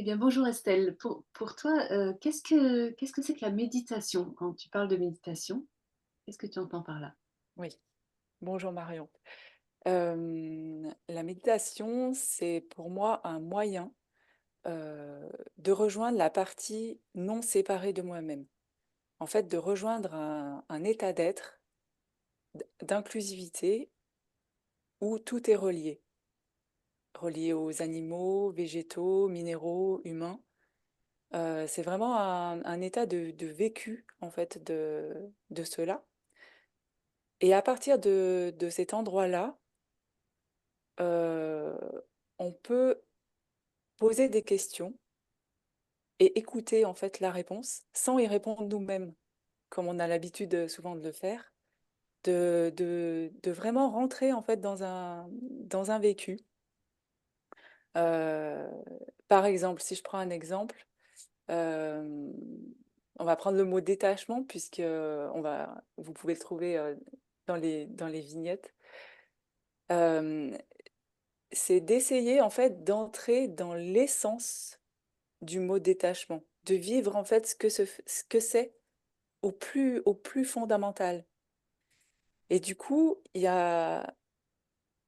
Eh bien, bonjour Estelle. Pour toi, qu'est-ce que c'est que la méditation? Quand tu parles de méditation, qu'est-ce que tu entends par là? Oui, bonjour Marion. La méditation, c'est pour moi un moyen de rejoindre la partie non séparée de moi-même. En fait, de rejoindre un état d'être, d'inclusivité où tout est relié. Relié aux animaux, végétaux, minéraux, humains. C'est vraiment un état de vécu, en fait, de cela. Et à partir de cet endroit-là, euh, on peut poser des questions et écouter en fait la réponse sans y répondre nous-mêmes, comme on a l'habitude souvent de le faire, de vraiment rentrer en fait dans un vécu. Euh, Par exemple, si je prends un exemple, euh, on va prendre le mot détachement puisque vous pouvez le trouver dans les vignettes. Euh, c'est d'essayer en fait d'entrer dans l'essence du mot détachement, de vivre en fait ce que c'est au plus fondamental. Et du coup, il y a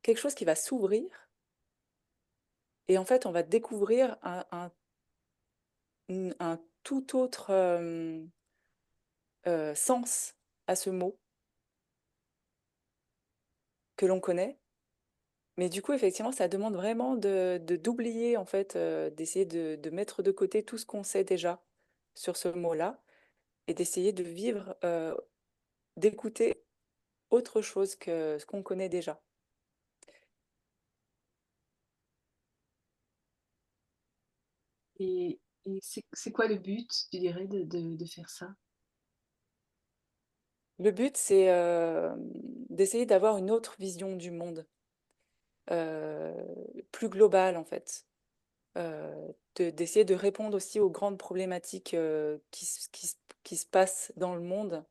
quelque chose qui va s'ouvrir et en fait, on va découvrir un tout autre sens à ce mot que l'on connaît. Mais du coup, effectivement, ça demande vraiment d'oublier, en fait, d'essayer de mettre de côté tout ce qu'on sait déjà sur ce mot-là et d'essayer de vivre, d'écouter autre chose que ce qu'on connaît déjà. Et c'est quoi le but, tu dirais, de faire ça? Le but, c'est d'essayer d'avoir une autre vision du monde, euh, plus globale en fait, d'essayer de répondre aussi aux grandes problématiques qui se passent dans le monde,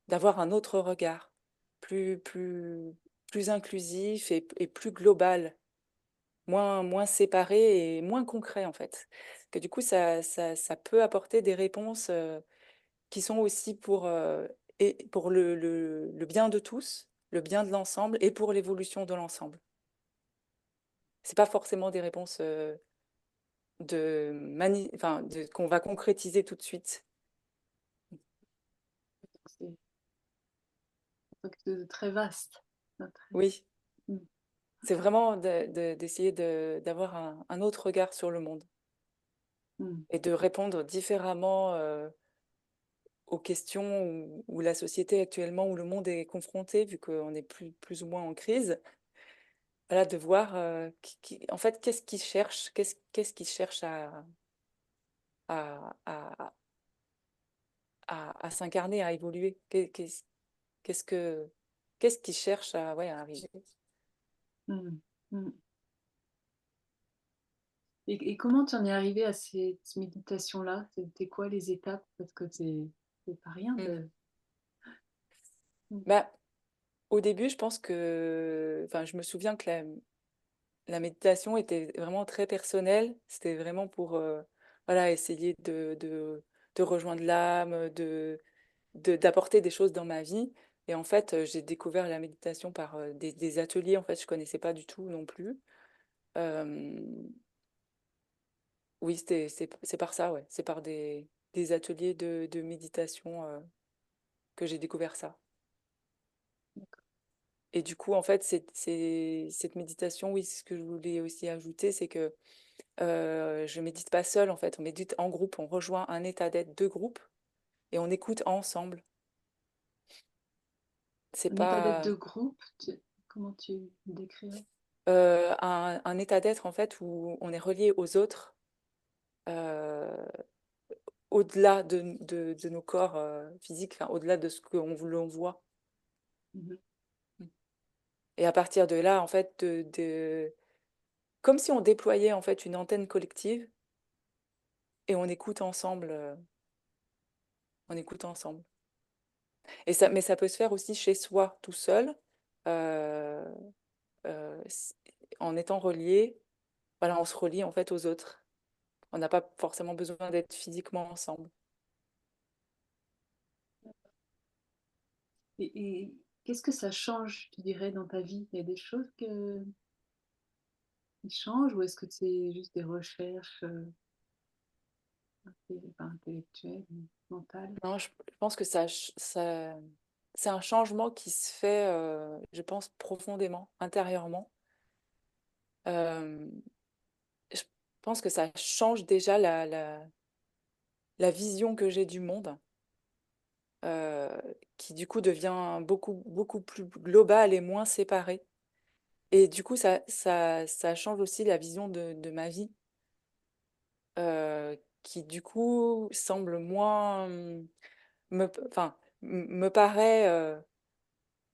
d'avoir un autre regard, plus, plus, plus inclusif et plus global, moins séparé et moins concret en fait. Que du coup, ça peut apporter des réponses qui sont aussi pour le bien de tous, le bien de l'ensemble et pour l'évolution de l'ensemble. C'est pas forcément des réponses qu'on va concrétiser tout de suite. C'est quelque chose de très vaste. Oui, Mm. c'est vraiment d'essayer d'avoir un autre regard sur le monde Mm. et de répondre différemment aux questions où la société actuellement, où le monde est confronté, vu qu'on est plus ou moins en crise. Voilà, de voir en fait qu'est-ce qu'ils cherchent, qu'est-ce qu'ils cherchent à, à, à s'incarner, à évoluer. Qu'est-ce que qu'est-ce qu'ils cherchent ouais, à arriver. Mm. Mm. Et comment tu en es arrivé à cette méditation-là? C'était quoi les étapes? Parce que c'est pas rien Mm. de... Mm. Bah, au début, je pense enfin, je me souviens que la méditation était vraiment très personnelle. C'était vraiment pour voilà, essayer de rejoindre l'âme, d'apporter des choses dans ma vie. Et en fait, j'ai découvert la méditation par des ateliers. En fait, je connaissais pas du tout non plus. Euh, oui, c'est par ça, ouais. C'est par des ateliers de méditation que j'ai découvert ça. Et du coup, en fait, cette méditation, oui, c'est ce que je voulais aussi ajouter, c'est que je médite pas seule, en fait. On médite en groupe, on rejoint un état d'être de groupe et on écoute ensemble. C'est Un état d'être pas de groupe, comment tu le décrirais? un état d'être, en fait, où on est relié aux autres, euh, au-delà de nos corps physiques, enfin, au-delà de ce l'on voit. Mhm. Et à partir de là, en fait, comme si on déployait en fait une antenne collective et on écoute ensemble, on écoute ensemble. Mais ça peut se faire aussi chez soi, tout seul, euh, euh, s- en étant relié. Voilà, on se relie en fait aux autres. On n'a pas forcément besoin d'être physiquement ensemble. Et qu'est-ce que ça change, tu dirais, dans ta vie? Il y a des choses qui changent ou est-ce que c'est juste des recherches pas intellectuelles, mais mentales? Non, je pense que c'est un changement qui se fait, je pense, profondément, intérieurement. Euh, je pense que ça change déjà la vision que j'ai du monde, euh, qui du coup devient beaucoup plus globale et moins séparée. Et du coup, ça change aussi la vision de ma vie, qui du coup semble moins, enfin, me paraît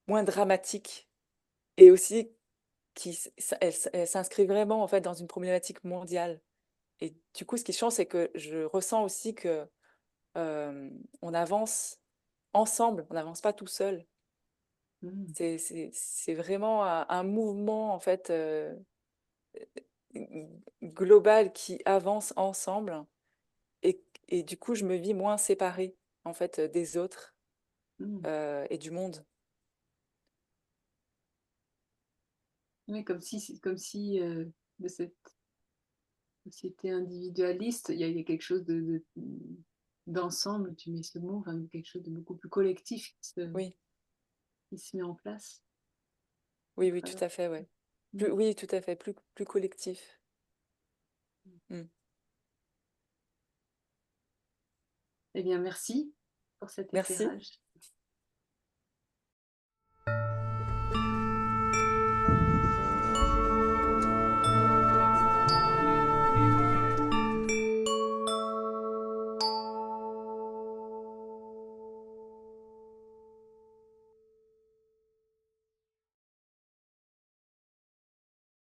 moins dramatique et aussi elle s'inscrit vraiment en fait dans une problématique mondiale. Et du coup, ce qui change, c'est que je ressens aussi que on avance ensemble, on n'avance pas tout seul. Mmh. C'est vraiment un mouvement en fait global qui avance ensemble et du coup, je me vis moins séparée en fait des autres Mmh. et du monde. Oui, comme si, de cette société individualiste, il y a quelque chose d'ensemble, tu mets ce mot, enfin, quelque chose de beaucoup plus collectif Oui, qui se met en place à oui, tout travers. à fait, ouais. Mmh. Oui, tout à fait, plus collectif. Mm. Eh bien, merci pour cet Merci. éclairage.